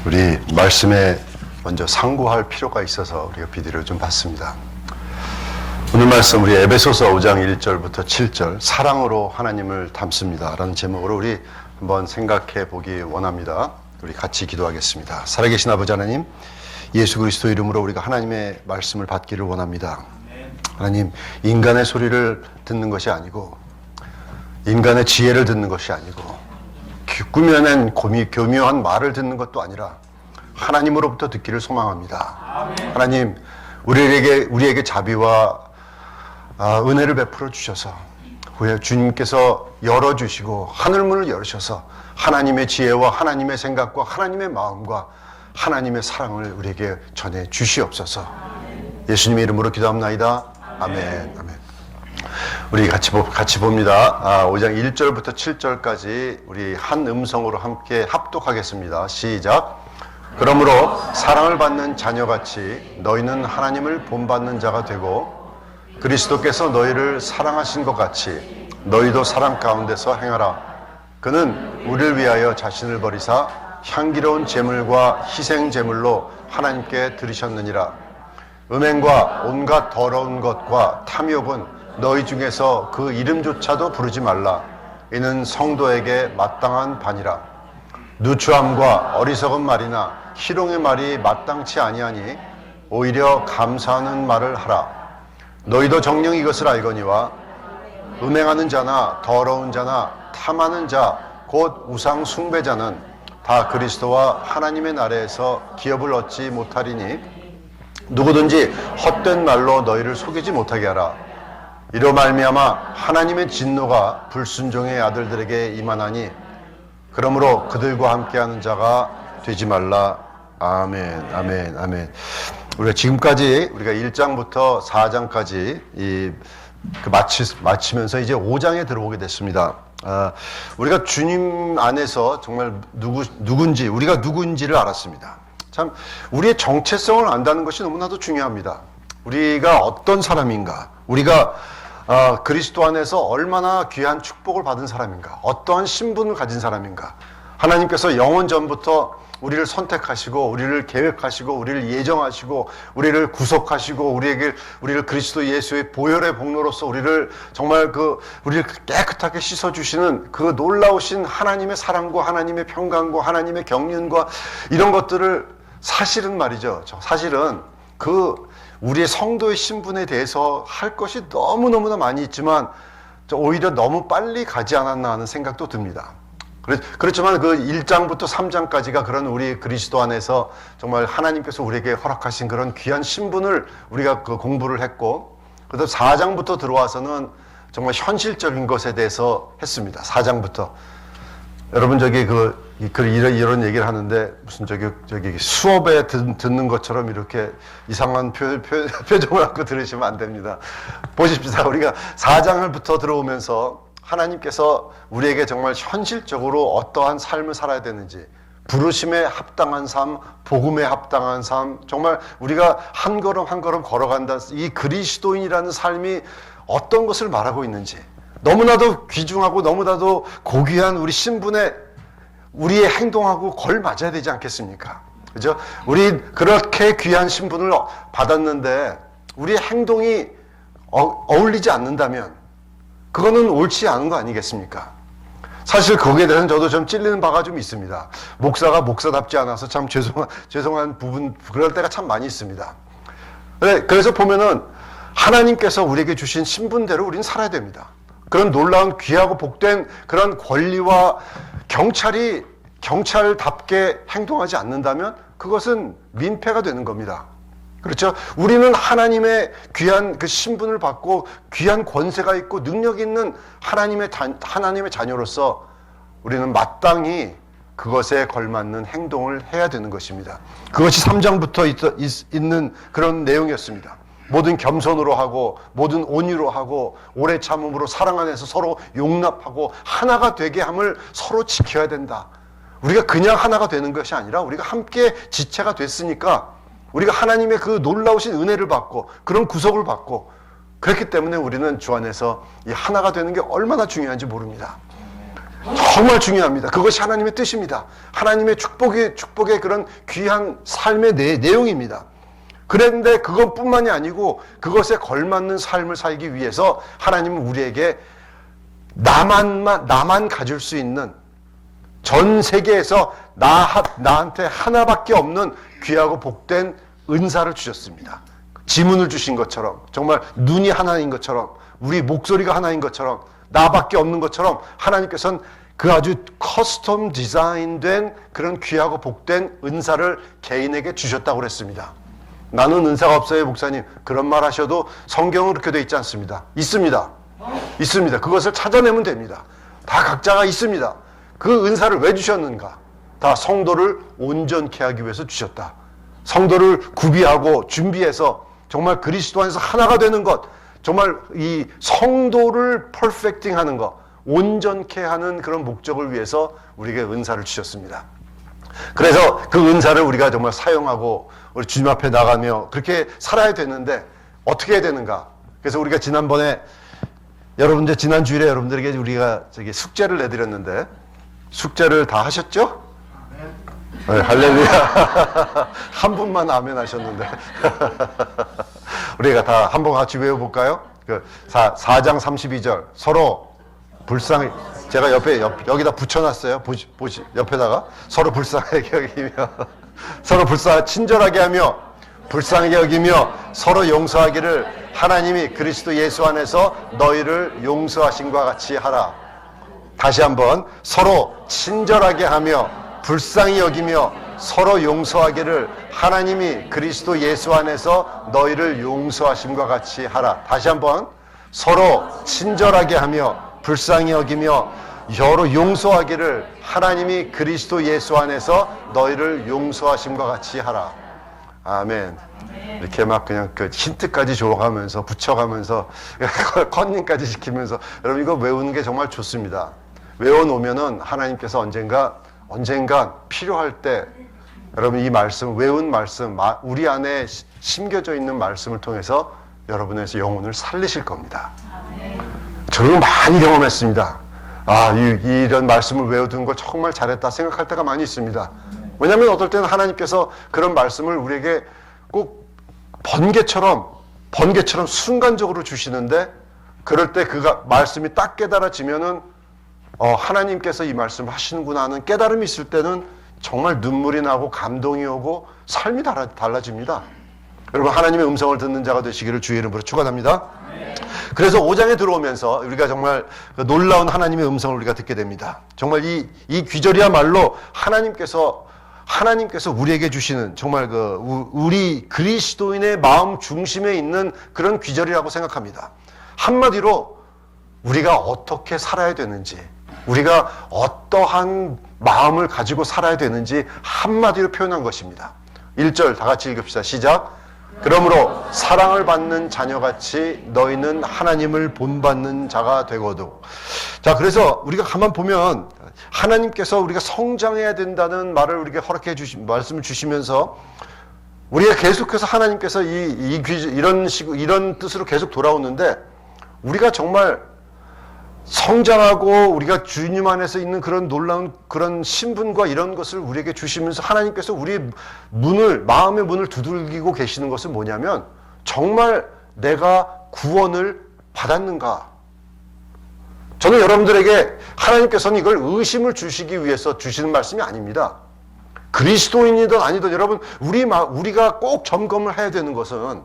우리 말씀에 먼저 상고할 필요가 있어서 우리가 비디오를 좀 봤습니다. 오늘 말씀 우리 에베소서 5장 1절부터 7절 사랑으로 하나님을 닮습니다 라는 제목으로 우리 한번 생각해 보기 원합니다. 우리 같이 기도하겠습니다. 살아계신 아버지 하나님, 예수 그리스도 이름으로 우리가 하나님의 말씀을 받기를 원합니다. 하나님, 인간의 소리를 듣는 것이 아니고 인간의 지혜를 듣는 것이 아니고 꾸며낸 교묘한 말을 듣는 것도 아니라 하나님으로부터 듣기를 소망합니다. 아멘. 하나님, 우리에게 자비와 은혜를 베풀어 주셔서 주님께서 열어주시고 하늘문을 열으셔서 하나님의 지혜와 하나님의 생각과 하나님의 마음과 하나님의 사랑을 우리에게 전해 주시옵소서. 예수님의 이름으로 기도합나이다. 아멘. 아멘. 우리 같이 봅니다. 5장 1절부터 7절까지 우리 한 음성으로 함께 합독하겠습니다. 시작. 그러므로 사랑을 받는 자녀같이 너희는 하나님을 본받는 자가 되고 그리스도께서 너희를 사랑하신 것 같이 너희도 사랑 가운데서 행하라. 그는 우리를 위하여 자신을 버리사 향기로운 제물과 희생 제물로 하나님께 드리셨느니라. 음행과 온갖 더러운 것과 탐욕은 너희 중에서 그 이름조차도 부르지 말라. 이는 성도에게 마땅한 반이라. 누추함과 어리석은 말이나 희롱의 말이 마땅치 아니하니 오히려 감사하는 말을 하라. 너희도 정녕 이것을 알거니와 음행하는 자나 더러운 자나 탐하는 자 곧 우상 숭배자는 다 그리스도와 하나님의 나라에서 기업을 얻지 못하리니 누구든지 헛된 말로 너희를 속이지 못하게 하라. 이로 말미암아 하나님의 진노가 불순종의 아들들에게 임하나니 그러므로 그들과 함께하는 자가 되지 말라. 아멘, 아멘, 아멘. 우리가 지금까지 우리가 1장부터 4장까지 마치면서 이제 5장에 들어오게 됐습니다. 우리가 주님 안에서 정말 누군지 우리가 누군지를 알았습니다. 참 우리의 정체성을 안다는 것이 너무나도 중요합니다. 우리가 어떤 사람인가, 우리가 그리스도 안에서 얼마나 귀한 축복을 받은 사람인가, 어떠한 신분을 가진 사람인가. 하나님께서 영원 전부터 우리를 선택하시고 우리를 계획하시고 우리를 예정하시고 우리를 구속하시고 우리를 그리스도 예수의 보혈의 복로로서 우리를 정말 우리를 깨끗하게 씻어주시는 그 놀라우신 하나님의 사랑과 하나님의 평강과 하나님의 경륜과 이런 것들을 사실은 말이죠. 사실은 우리의 성도의 신분에 대해서 할 것이 너무너무나 많이 있지만 오히려 너무 빨리 가지 않았나 하는 생각도 듭니다. 그렇지만 그 1장부터 3장까지가 그런 우리 그리스도 안에서 정말 하나님께서 우리에게 허락하신 그런 귀한 신분을 우리가 공부를 했고, 그다음 4장부터 들어와서는 정말 현실적인 것에 대해서 했습니다. 4장부터. 여러분 이런 얘기를 하는데 무슨 수업에 듣는 것처럼 이렇게 이상한 표정을 하고 들으시면 안 됩니다. 보십시다. 우리가 4장부터 들어오면서 하나님께서 우리에게 정말 현실적으로 어떠한 삶을 살아야 되는지, 부르심에 합당한 삶, 복음에 합당한 삶, 정말 우리가 한 걸음 한 걸음 걸어간다. 이 그리스도인이라는 삶이 어떤 것을 말하고 있는지, 너무나도 귀중하고 너무나도 고귀한 우리 신분에 우리의 행동하고 걸맞아야 되지 않겠습니까? 그죠? 우리 그렇게 귀한 신분을 받았는데 우리의 행동이 어울리지 않는다면 그거는 옳지 않은 거 아니겠습니까? 사실 거기에 대해서는 저도 좀 찔리는 바가 좀 있습니다. 목사가 목사답지 않아서 참 죄송한 부분, 그럴 때가 참 많이 있습니다. 그래서 보면은 하나님께서 우리에게 주신 신분대로 우리는 살아야 됩니다. 그런 놀라운 귀하고 복된 그런 권리와 경찰답게 행동하지 않는다면 그것은 민폐가 되는 겁니다. 그렇죠? 우리는 하나님의 귀한 그 신분을 받고 귀한 권세가 있고 능력 있는 하나님의 자녀로서 우리는 마땅히 그것에 걸맞는 행동을 해야 되는 것입니다. 그것이 3장부터 있는 그런 내용이었습니다. 모든 겸손으로 하고 모든 온유로 하고 오래 참음으로 사랑 안에서 서로 용납하고 하나가 되게 함을 서로 지켜야 된다. 우리가 그냥 하나가 되는 것이 아니라 우리가 함께 지체가 됐으니까 우리가 하나님의 그 놀라우신 은혜를 받고 그런 구속을 받고 그렇기 때문에 우리는 주 안에서 이 하나가 되는 게 얼마나 중요한지 모릅니다. 정말 중요합니다. 그것이 하나님의 뜻입니다. 하나님의 축복의 그런 귀한 삶의 내용입니다. 그런데 그것뿐만이 아니고 그것에 걸맞는 삶을 살기 위해서 하나님은 우리에게 나만 가질 수 있는, 전 세계에서 나한테 하나밖에 없는 귀하고 복된 은사를 주셨습니다. 지문을 주신 것처럼, 정말 눈이 하나인 것처럼, 우리 목소리가 하나인 것처럼, 나밖에 없는 것처럼 하나님께서는 그 아주 커스텀 디자인된 그런 귀하고 복된 은사를 개인에게 주셨다고 그랬습니다. 나는 은사가 없어요, 목사님. 그런 말 하셔도 성경은 그렇게 돼 있지 않습니다. 있습니다. 있습니다. 그것을 찾아내면 됩니다. 다 각자가 있습니다. 그 은사를 왜 주셨는가? 다 성도를 온전케 하기 위해서 주셨다. 성도를 구비하고 준비해서 정말 그리스도 안에서 하나가 되는 것, 정말 이 성도를 퍼펙팅하는 것, 온전케 하는 그런 목적을 위해서 우리에게 은사를 주셨습니다. 그래서 그 은사를 우리가 정말 사용하고 우리 주님 앞에 나가며 그렇게 살아야 되는데 어떻게 해야 되는가? 그래서 우리가 지난번에 여러분들 지난 주일에 여러분들에게 우리가 숙제를 내드렸는데 숙제를 다 하셨죠? 네, 할렐루야. 한 분만 아멘 하셨는데 우리가 다 한번 같이 외워볼까요? 그 4장 32절 서로 불쌍히, 제가 여기다 붙여놨어요. 옆에다가 서로 불쌍하게 여기며 서로 친절하게 하며 불쌍하게 여기며 서로 용서하기를 하나님이 그리스도 예수 안에서 너희를 용서하신 것 같이 하라. 다시 한번 서로 친절하게 하며 불쌍히 여기며 서로 용서하기를 하나님이 그리스도 예수 안에서 너희를 용서하심과 같이 하라. 다시 한번 서로 친절하게 하며 불쌍히 여기며 서로 용서하기를 하나님이 그리스도 예수 안에서 너희를 용서하심과 같이 하라. 아멘. 이렇게 막 그냥 그 힌트까지 줘가면서 붙여가면서 컨닝까지 시키면서 여러분 이거 외우는 게 정말 좋습니다. 외워놓으면은 하나님께서 언젠가 필요할 때 여러분 이 말씀, 외운 말씀, 우리 안에 심겨져 있는 말씀을 통해서 여러분의 영혼을 살리실 겁니다. 저는 많이 경험했습니다. 이런 말씀을 외워둔 걸 정말 잘했다 생각할 때가 많이 있습니다. 왜냐하면 어떨 때는 하나님께서 그런 말씀을 우리에게 꼭 번개처럼 순간적으로 주시는데 그럴 때 그 말씀이 딱 깨달아지면은 하나님께서 이 말씀을 하시는구나 하는 깨달음이 있을 때는 정말 눈물이 나고 감동이 오고 삶이 달라집니다. 여러분 하나님의 음성을 듣는 자가 되시기를 주의 이름으로 축원합니다. 그래서 5장에 들어오면서 우리가 정말 놀라운 하나님의 음성을 우리가 듣게 됩니다. 정말 이 귀절이야말로 하나님께서 우리에게 주시는 정말 우리 그리스도인의 마음 중심에 있는 그런 귀절이라고 생각합니다. 한마디로 우리가 어떻게 살아야 되는지, 우리가 어떠한 마음을 가지고 살아야 되는지 한마디로 표현한 것입니다. 1절 다 같이 읽읍시다. 시작. 그러므로 사랑을 받는 자녀같이 너희는 하나님을 본받는 자가 되거든. 자, 그래서 우리가 가만 보면 하나님께서 우리가 성장해야 된다는 말을 우리에게 말씀을 주시면서 우리가 계속해서 하나님께서 이런 뜻으로 계속 돌아오는데 우리가 정말 성장하고 우리가 주님 안에서 있는 그런 놀라운 그런 신분과 이런 것을 우리에게 주시면서 하나님께서 우리의 마음의 문을 두들기고 계시는 것은 뭐냐면 정말 내가 구원을 받았는가? 저는 여러분들에게 하나님께서는 이걸 의심을 주시기 위해서 주시는 말씀이 아닙니다. 그리스도인이든 아니든 여러분 우리가 꼭 점검을 해야 되는 것은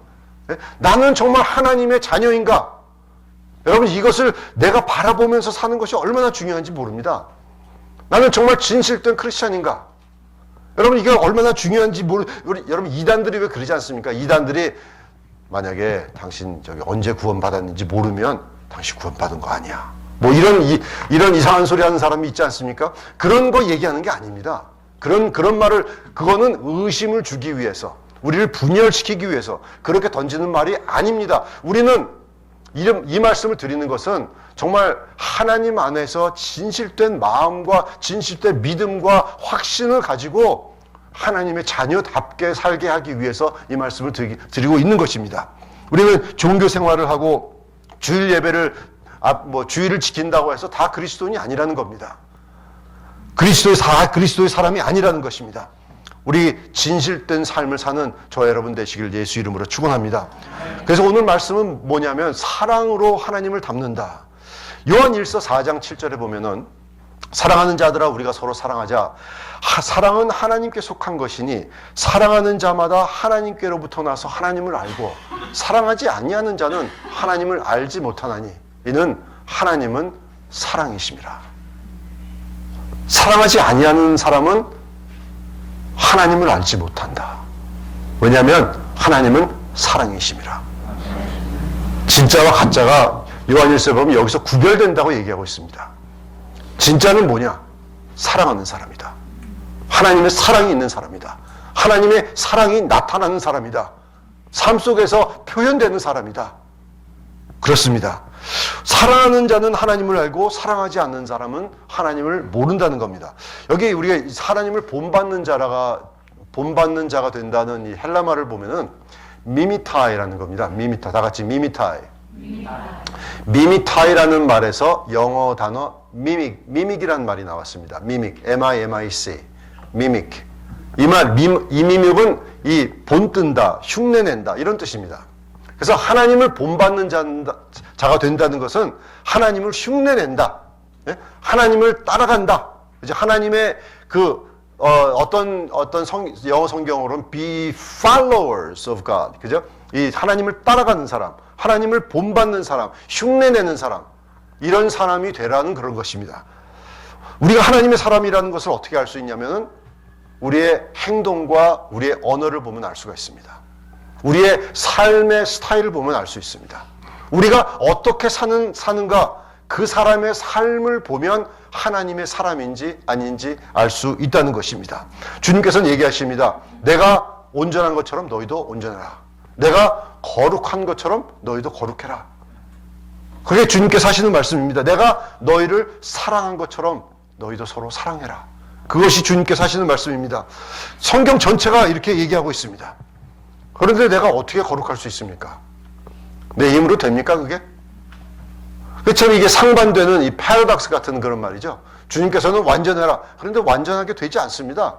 나는 정말 하나님의 자녀인가? 여러분 이것을 내가 바라보면서 사는 것이 얼마나 중요한지 모릅니다. 나는 정말 진실된 크리스찬인가? 여러분 이게 얼마나 중요한지 여러분 이단들이 왜 그러지 않습니까? 이단들이 만약에 당신 언제 구원받았는지 모르면 당신 구원받은 거 아니야. 뭐 이런 이상한 소리 하는 사람이 있지 않습니까? 그런 거 얘기하는 게 아닙니다. 그런 말을 그거는 의심을 주기 위해서 우리를 분열시키기 위해서 그렇게 던지는 말이 아닙니다. 우리는 이 말씀을 드리는 것은 정말 하나님 안에서 진실된 마음과 진실된 믿음과 확신을 가지고 하나님의 자녀답게 살게 하기 위해서 이 말씀을 드리고 있는 것입니다. 우리는 종교 생활을 하고 주일 예배를 주일을 지킨다고 해서 다 그리스도인이 아니라는 겁니다. 그리스도의 사람이 아니라는 것입니다. 우리 진실된 삶을 사는 저 여러분 되시길 예수 이름으로 축원합니다. 그래서 오늘 말씀은 뭐냐면 사랑으로 하나님을 닮는다. 요한일서 4장 7절에 보면은 사랑하는 자들아 우리가 서로 사랑하자. 사랑은 하나님께 속한 것이니 사랑하는 자마다 하나님께로부터 나서 하나님을 알고 사랑하지 아니하는 자는 하나님을 알지 못하나니 이는 하나님은 사랑이심이라. 사랑하지 아니하는 사람은 하나님을 알지 못한다. 왜냐하면 하나님은 사랑이심이라. 진짜와 가짜가 요한일서에 보면 여기서 구별된다고 얘기하고 있습니다. 진짜는 뭐냐? 사랑하는 사람이다. 하나님의 사랑이 있는 사람이다. 하나님의 사랑이 나타나는 사람이다. 삶 속에서 표현되는 사람이다. 그렇습니다. 사랑하는 자는 하나님을 알고 사랑하지 않는 사람은 하나님을 모른다는 겁니다. 여기 우리가 하나님을 본받는 자가 된다는 이 헬라말을 보면은 미미타이라는 겁니다. 미미타. 다 같이 미미타이. 미미타이라는 말에서 영어 단어 미믹이라는 말이 나왔습니다. 미믹. M-I-M-I-C. 미믹. 이 미믹은 이 본뜬다, 흉내낸다 이런 뜻입니다. 그래서 하나님을 본받는 자가 된다는 것은 하나님을 흉내낸다. 하나님을 따라간다. 이제 하나님의 영어 성경으로는 be followers of God. 그죠? 이 하나님을 따라가는 사람, 하나님을 본받는 사람, 흉내내는 사람, 이런 사람이 되라는 그런 것입니다. 우리가 하나님의 사람이라는 것을 어떻게 알 수 있냐면은 우리의 행동과 우리의 언어를 보면 알 수가 있습니다. 우리의 삶의 스타일을 보면 알 수 있습니다. 우리가 어떻게 사는가, 그 사람의 삶을 보면 하나님의 사람인지 아닌지 알 수 있다는 것입니다. 주님께서는 얘기하십니다. 내가 온전한 것처럼 너희도 온전해라. 내가 거룩한 것처럼 너희도 거룩해라. 그게 주님께서 하시는 말씀입니다. 내가 너희를 사랑한 것처럼 너희도 서로 사랑해라. 그것이 주님께서 하시는 말씀입니다. 성경 전체가 이렇게 얘기하고 있습니다. 그런데 내가 어떻게 거룩할 수 있습니까? 내 힘으로 됩니까 그게? 그처럼 이게 상반되는 이 패러독스 같은 그런 말이죠. 주님께서는 완전해라. 그런데 완전하게 되지 않습니다.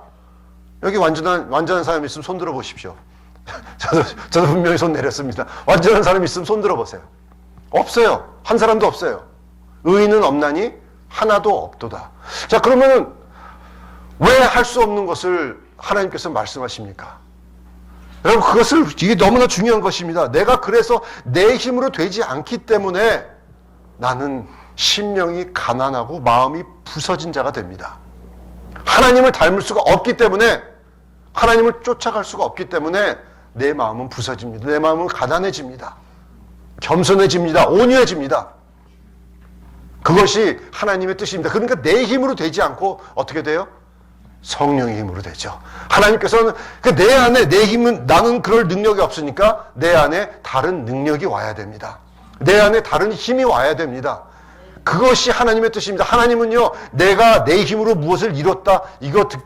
여기 완전한 사람이 있으면 손 들어 보십시오. 저도 분명히 손 내렸습니다. 완전한 사람이 있으면 손 들어 보세요. 없어요. 한 사람도 없어요. 의인은 없나니 하나도 없도다. 자, 그러면은 왜 할 수 없는 것을 하나님께서 말씀하십니까? 여러분, 이게 너무나 중요한 것입니다. 내가 그래서 내 힘으로 되지 않기 때문에 나는 심령이 가난하고 마음이 부서진 자가 됩니다. 하나님을 닮을 수가 없기 때문에, 하나님을 쫓아갈 수가 없기 때문에 내 마음은 부서집니다. 내 마음은 가난해집니다. 겸손해집니다. 온유해집니다. 그것이 하나님의 뜻입니다. 그러니까 내 힘으로 되지 않고 어떻게 돼요? 성령의 힘으로 되죠. 하나님께서는 내 안에 내 힘은, 나는 그럴 능력이 없으니까 내 안에 다른 능력이 와야 됩니다. 내 안에 다른 힘이 와야 됩니다. 그것이 하나님의 뜻입니다. 하나님은요, 내가 내 힘으로 무엇을 이뤘다,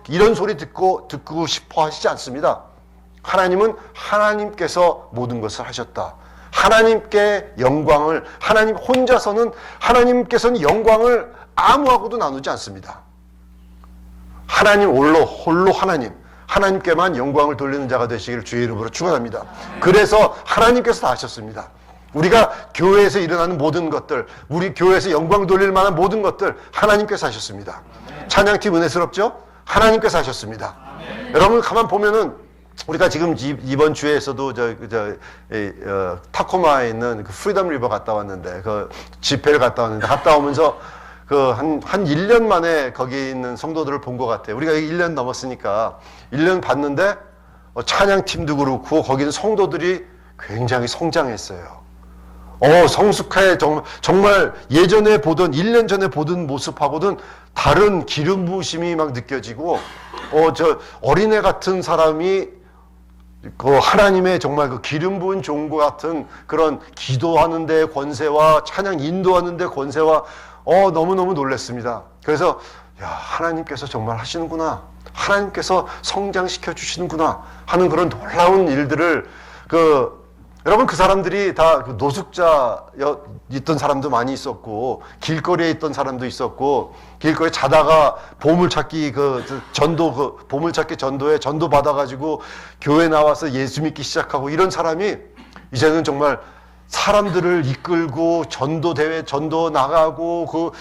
이런 소리 듣고 싶어 하시지 않습니다. 하나님은 하나님께서 모든 것을 하셨다. 하나님께 영광을, 하나님 혼자서는, 하나님께서는 영광을 아무하고도 나누지 않습니다. 하나님 홀로 하나님께만 영광을 돌리는 자가 되시기를 주의 이름으로 축원합니다. 그래서 하나님께서 다 하셨습니다. 우리가 교회에서 일어나는 모든 것들, 우리 교회에서 영광 돌릴 만한 모든 것들 하나님께서 하셨습니다. 찬양팀 은혜스럽죠? 하나님께서 하셨습니다. 여러분 가만 보면은 우리가 지금 이번 주에서도 타코마에 있는 그 프리덤 리버 갔다 왔는데, 그 집회를 갔다 오면서 한 1년 만에 거기 있는 성도들을 본 것 같아요. 우리가 1년 넘었으니까 1년 봤는데 찬양팀도 그렇고 거기 있는 성도들이 굉장히 성장했어요. 성숙해. 정말 예전에 보던, 1년 전에 보던 모습하고는 다른 기름 부으심이 막 느껴지고, 어린애 같은 사람이 하나님의 정말 그 기름 부은 종과 같은 그런 기도하는 데 권세와 찬양 인도하는 데 권세와 너무너무 놀랐습니다. 그래서 하나님께서 정말 하시는구나, 하나님께서 성장시켜 주시는구나 하는 그런 놀라운 일들을 여러분, 그 사람들이 다 노숙자 있던 사람도 많이 있었고, 길거리에 있던 사람도 있었고, 길거리에 자다가 보물찾기 보물찾기 전도에 전도 받아가지고 교회 나와서 예수 믿기 시작하고, 이런 사람이 이제는 정말 사람들을 이끌고 전도대회 전도 나가고 그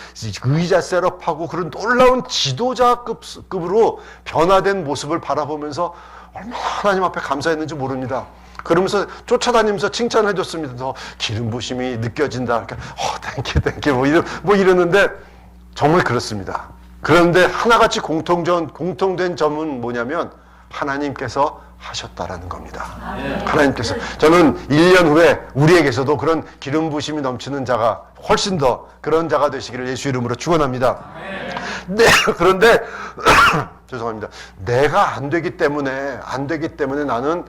의자 셋업하고 그런 놀라운 지도자급으로 변화된 모습을 바라보면서 얼마나 하나님 앞에 감사했는지 모릅니다. 그러면서 쫓아다니면서 칭찬해 줬습니다. 너 기름 부심이 느껴진다. 그러니까 땡큐 뭐 이러는데 정말 그렇습니다. 그런데 하나같이 공통된 점은 뭐냐면 하나님께서 하셨다라는 겁니다. 하나님께서. 저는 1년 후에 우리에게서도 그런 기름 부심이 넘치는 자가 훨씬 더 그런 자가 되시기를 예수 이름으로 축원합니다. 네, 그런데 죄송합니다. 내가 안 되기 때문에 나는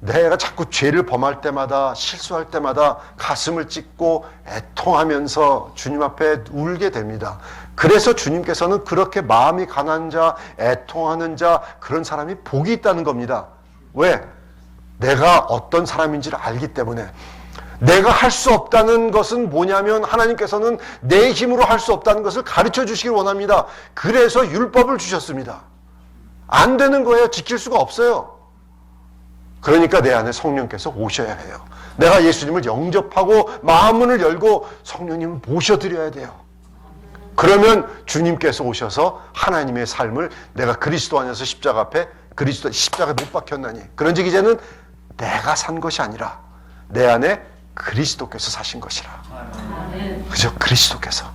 내가 자꾸 죄를 범할 때마다 실수할 때마다 가슴을 찢고 애통하면서 주님 앞에 울게 됩니다. 그래서 주님께서는 그렇게 마음이 가난한 자, 애통하는 자, 그런 사람이 복이 있다는 겁니다. 왜? 내가 어떤 사람인지를 알기 때문에. 내가 할 수 없다는 것은 뭐냐면 하나님께서는 내 힘으로 할 수 없다는 것을 가르쳐 주시길 원합니다. 그래서 율법을 주셨습니다. 안 되는 거예요. 지킬 수가 없어요. 그러니까 내 안에 성령께서 오셔야 해요. 내가 예수님을 영접하고 마음문을 열고 성령님을 모셔드려야 돼요. 그러면 주님께서 오셔서 하나님의 삶을 내가 그리스도 안에서 십자가 앞에 십자가에 못 박혔나니, 그런즉 이제는 내가 산 것이 아니라 내 안에 그리스도께서 사신 것이라. 그죠? 그리스도께서.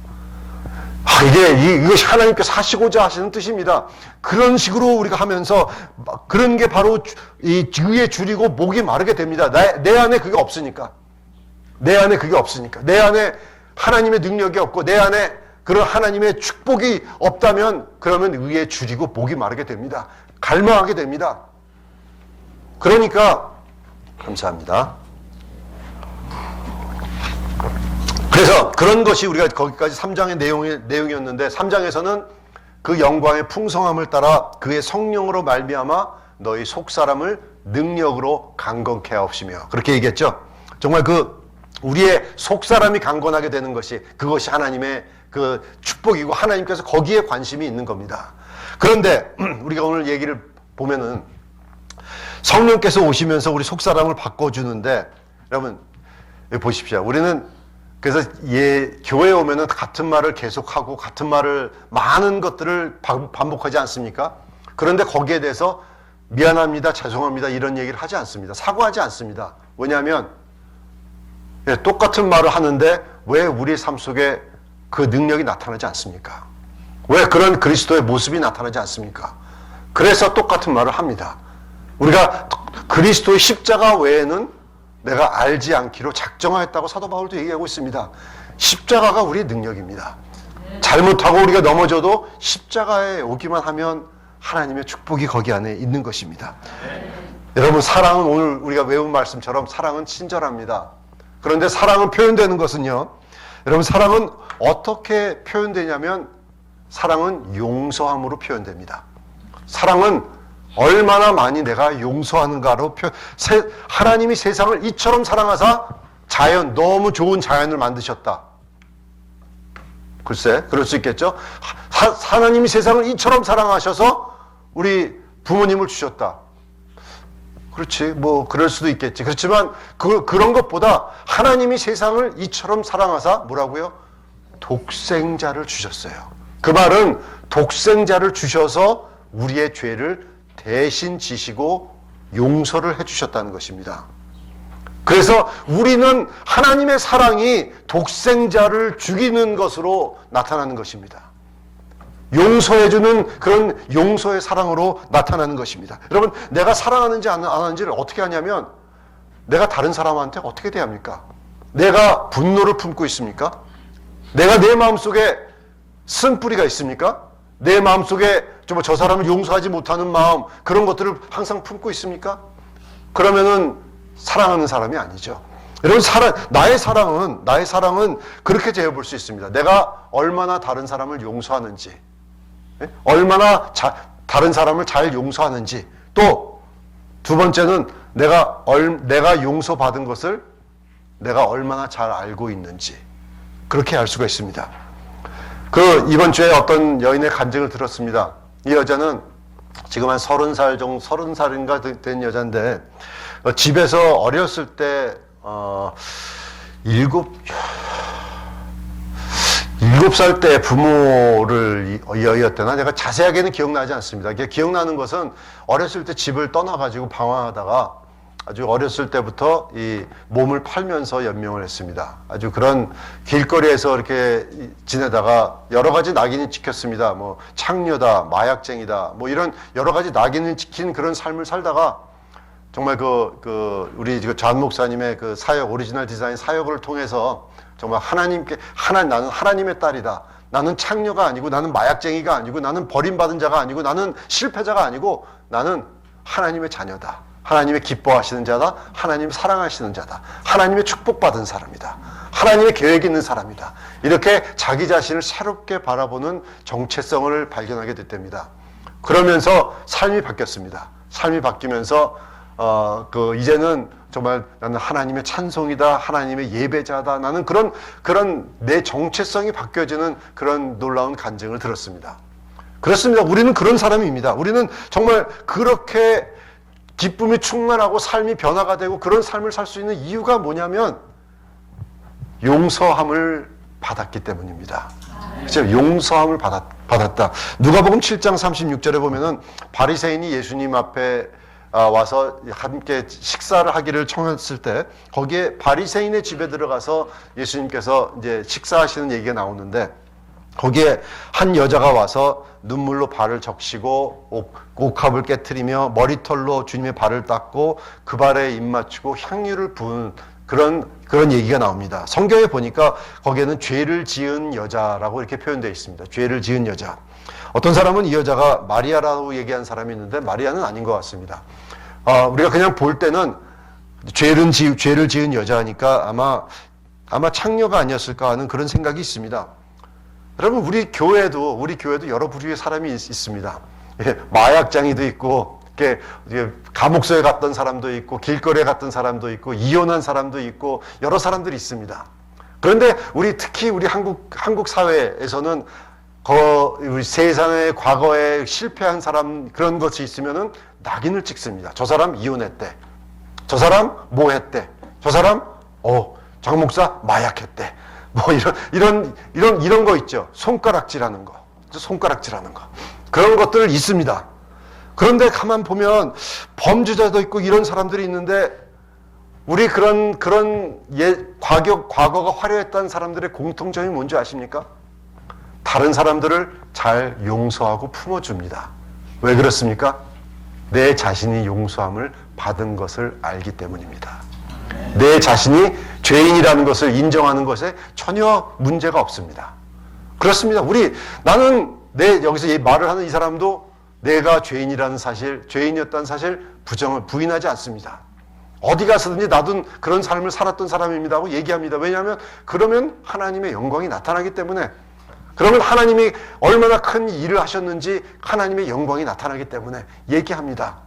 이것이 하나님께서 하시고자 하시는 뜻입니다. 그런 식으로 우리가 하면서 그런 게 바로 이 위에 줄이고 목이 마르게 됩니다. 내 안에 그게 없으니까. 내 안에 그게 없으니까. 내 안에 하나님의 능력이 없고 내 안에 그런 하나님의 축복이 없다면 그러면 위에 줄이고 목이 마르게 됩니다. 갈망하게 됩니다. 그러니까 감사합니다. 그래서 그런 것이 우리가 거기까지 3장의 내용이었는데 3장에서는 그 영광의 풍성함을 따라 그의 성령으로 말미암아 너희 속사람을 능력으로 강건케 하옵시며, 그렇게 얘기했죠. 정말 우리의 속사람이 강건하게 되는 것이, 그것이 하나님의 그 축복이고 하나님께서 거기에 관심이 있는 겁니다. 그런데 우리가 오늘 얘기를 보면은 성령께서 오시면서 우리 속사람을 바꿔주는데, 여러분 여기 보십시오. 우리는 그래서 교회에 오면은 같은 말을 계속하고 같은 말을 많은 것들을 반복하지 않습니까? 그런데 거기에 대해서 미안합니다, 죄송합니다 이런 얘기를 하지 않습니다. 사과하지 않습니다. 왜냐하면 똑같은 말을 하는데 왜 우리 삶 속에 그 능력이 나타나지 않습니까? 왜 그런 그리스도의 모습이 나타나지 않습니까? 그래서 똑같은 말을 합니다. 우리가 그리스도의 십자가 외에는 내가 알지 않기로 작정하였다고 사도 바울도 얘기하고 있습니다. 십자가가 우리의 능력입니다. 잘못하고 우리가 넘어져도 십자가에 오기만 하면 하나님의 축복이 거기 안에 있는 것입니다. 여러분, 사랑은 오늘 우리가 외운 말씀처럼 사랑은 친절합니다. 그런데 사랑은 표현되는 것은요, 여러분, 사랑은 어떻게 표현되냐면 사랑은 용서함으로 표현됩니다. 사랑은 얼마나 많이 내가 용서하는가로 하나님이 세상을 이처럼 사랑하사 너무 좋은 자연을 만드셨다. 글쎄, 그럴 수 있겠죠. 하나님이 세상을 이처럼 사랑하셔서 우리 부모님을 주셨다. 그렇지, 뭐 그럴 수도 있겠지. 그렇지만 그런 것보다 하나님이 세상을 이처럼 사랑하사 뭐라고요? 독생자를 주셨어요. 그 말은 독생자를 주셔서 우리의 죄를 대신 지시고 용서를 해주셨다는 것입니다. 그래서 우리는 하나님의 사랑이 독생자를 죽이는 것으로 나타나는 것입니다. 용서해주는 그런 용서의 사랑으로 나타나는 것입니다. 여러분, 내가 사랑하는지 안 하는지를 어떻게 하냐면 내가 다른 사람한테 어떻게 대합니까? 내가 분노를 품고 있습니까? 내가 내 마음속에 쓴뿌리가 있습니까? 내 마음속에 저 사람을 용서하지 못하는 마음, 그런 것들을 항상 품고 있습니까? 그러면은 사랑하는 사람이 아니죠. 여러분, 나의 사랑은 그렇게 재어볼 수 있습니다. 내가 얼마나 다른 사람을 용서하는지, 얼마나 다른 사람을 잘 용서하는지, 또 두 번째는 내가 용서받은 것을 내가 얼마나 잘 알고 있는지 그렇게 알 수가 있습니다. 이번 주에 어떤 여인의 간증을 들었습니다. 이 여자는 지금 한 30살인가 된 여자인데 집에서 어렸을 때 7살 때 부모를 이었대나 내가 자세하게는 기억나지 않습니다. 기억나는 것은 어렸을 때 집을 떠나가지고 방황하다가 아주 어렸을 때부터 이 몸을 팔면서 연명을 했습니다. 아주 그런 길거리에서 이렇게 지내다가 여러 가지 낙인이 찍혔습니다. 뭐 창녀다, 마약쟁이다, 뭐 이런 여러 가지 낙인을 찍힌 그런 삶을 살다가 정말 우리 존 목사님의 그 사역, 오리지널 디자인 사역을 통해서 정말 나는 하나님의 딸이다. 나는 창녀가 아니고, 나는 마약쟁이가 아니고, 나는 버림받은 자가 아니고, 나는 실패자가 아니고, 나는 하나님의 자녀다. 하나님의 기뻐하시는 자다. 하나님의 사랑하시는 자다. 하나님의 축복받은 사람이다. 하나님의 계획이 있는 사람이다. 이렇게 자기 자신을 새롭게 바라보는 정체성을 발견하게 됐답니다. 그러면서 삶이 바뀌었습니다. 삶이 바뀌면서 이제는 정말 나는 하나님의 찬송이다, 하나님의 예배자다, 나는 그런 내 정체성이 바뀌어지는 그런 놀라운 간증을 들었습니다. 그렇습니다. 우리는 그런 사람입니다. 우리는 정말 그렇게 기쁨이 충만하고 삶이 변화가 되고 그런 삶을 살 수 있는 이유가 뭐냐면 용서함을 받았기 때문입니다. 그렇죠? 용서함을 받았다. 누가복음 7장 36절에 보면은 바리새인이 예수님 앞에 와서 함께 식사를 하기를 청했을 때 거기에 바리새인의 집에 들어가서 예수님께서 이제 식사하시는 얘기가 나오는데 거기에 한 여자가 와서 눈물로 발을 적시고 옥합을 깨트리며 머리털로 주님의 발을 닦고 그 발에 입 맞추고 향유를 부은 그런 얘기가 나옵니다. 성경에 보니까 거기에는 죄를 지은 여자라고 이렇게 표현되어 있습니다. 죄를 지은 여자. 어떤 사람은 이 여자가 마리아라고 얘기한 사람이 있는데 마리아는 아닌 것 같습니다. 우리가 그냥 볼 때는 죄를 지은 여자니까 아마 창녀가 아니었을까 하는 그런 생각이 있습니다. 여러분, 우리 교회도 여러 부류의 사람이 있습니다. 마약장이도 있고, 감옥소에 갔던 사람도 있고, 길거리에 갔던 사람도 있고, 이혼한 사람도 있고, 여러 사람들이 있습니다. 그런데 특히 우리 한국 사회에서는 우리 세상의 과거에 실패한 사람 그런 것이 있으면은 낙인을 찍습니다. 저 사람 이혼했대. 저 사람 뭐 했대. 저 사람 장 목사 마약했대. 뭐 이런 거 있죠. 손가락질하는 거. 그런 것들 있습니다. 그런데 가만 보면 범죄자도 있고 이런 사람들이 있는데 우리 그런 과거가 화려했던 사람들의 공통점이 뭔지 아십니까? 다른 사람들을 잘 용서하고 품어줍니다. 왜 그렇습니까? 내 자신이 용서함을 받은 것을 알기 때문입니다. 내 자신이 죄인이라는 것을 인정하는 것에 전혀 문제가 없습니다. 그렇습니다. 나는 여기서 말을 하는 이 사람도 내가 죄인이라는 사실, 죄인이었다는 사실 부인하지 않습니다. 어디 가서든지 나도 그런 삶을 살았던 사람입니다 하고 얘기합니다. 왜냐하면 그러면 하나님의 영광이 나타나기 때문에, 그러면 하나님이 얼마나 큰 일을 하셨는지 하나님의 영광이 나타나기 때문에 얘기합니다.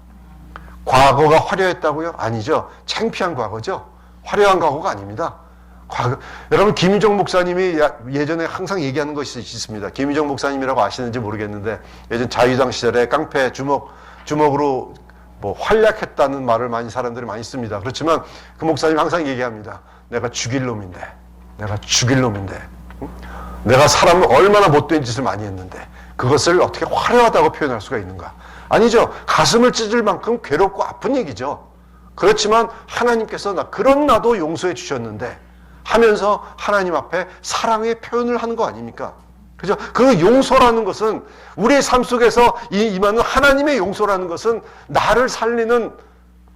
과거가 화려했다고요? 아니죠. 창피한 과거죠. 화려한 과거가 아닙니다. 여러분, 김유정 목사님이 예전에 항상 얘기하는 것이 있습니다. 김유정 목사님이라고 아시는지 모르겠는데 예전 자유당 시절에 깡패 주먹으로 활약했다는 말을 사람들이 많이 씁니다. 그렇지만 그 목사님 항상 얘기합니다. 내가 죽일 놈인데 내가 사람을 얼마나 못된 짓을 많이 했는데 그것을 어떻게 화려하다고 표현할 수가 있는가? 아니죠. 가슴을 찢을 만큼 괴롭고 아픈 얘기죠. 그렇지만 하나님께서 그런 나도 용서해 주셨는데 하면서 하나님 앞에 사랑의 표현을 하는 거 아닙니까? 그죠? 그 용서라는 것은 우리의 삶 속에서 임하는 하나님의 용서라는 것은 나를 살리는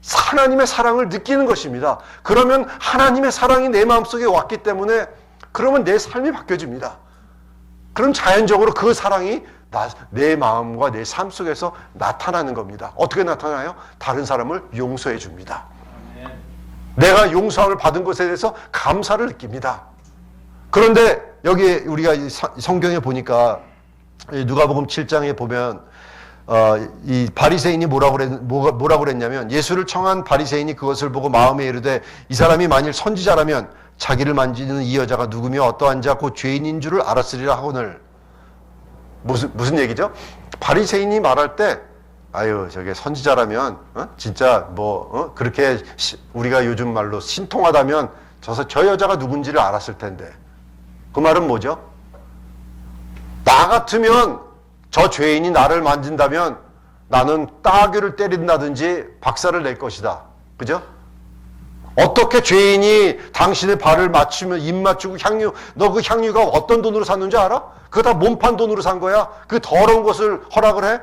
하나님의 사랑을 느끼는 것입니다. 그러면 하나님의 사랑이 내 마음속에 왔기 때문에 그러면 내 삶이 바뀌어집니다. 그럼 자연적으로 그 사랑이 내 마음과 내 삶 속에서 나타나는 겁니다. 어떻게 나타나요? 다른 사람을 용서해 줍니다. 내가 용서함을 받은 것에 대해서 감사를 느낍니다. 그런데 여기 우리가 성경에 보니까 누가복음 7장에 보면 이 바리새인이 뭐라고 그랬냐면, 예수를 청한 바리새인이 그것을 보고 마음에 이르되 이 사람이 만일 선지자라면 자기를 만지는 이 여자가 누구며 어떠한 자 곧 죄인인 줄을 알았으리라 하거늘. 무슨 얘기죠? 바리새인이 말할 때 아유 저게 선지자라면 진짜 그렇게 우리가 요즘 말로 신통하다면 저 여자가 누군지를 알았을 텐데, 그 말은 뭐죠? 나 같으면 저 죄인이 나를 만진다면 나는 따귀를 때린다든지 박살을 낼 것이다. 그죠? 어떻게 죄인이 당신의 발을 맞추면 입 맞추고 향유, 너 그 향유가 어떤 돈으로 샀는지 알아? 그거 다 몸판 돈으로 산 거야. 그 더러운 것을 허락을 해?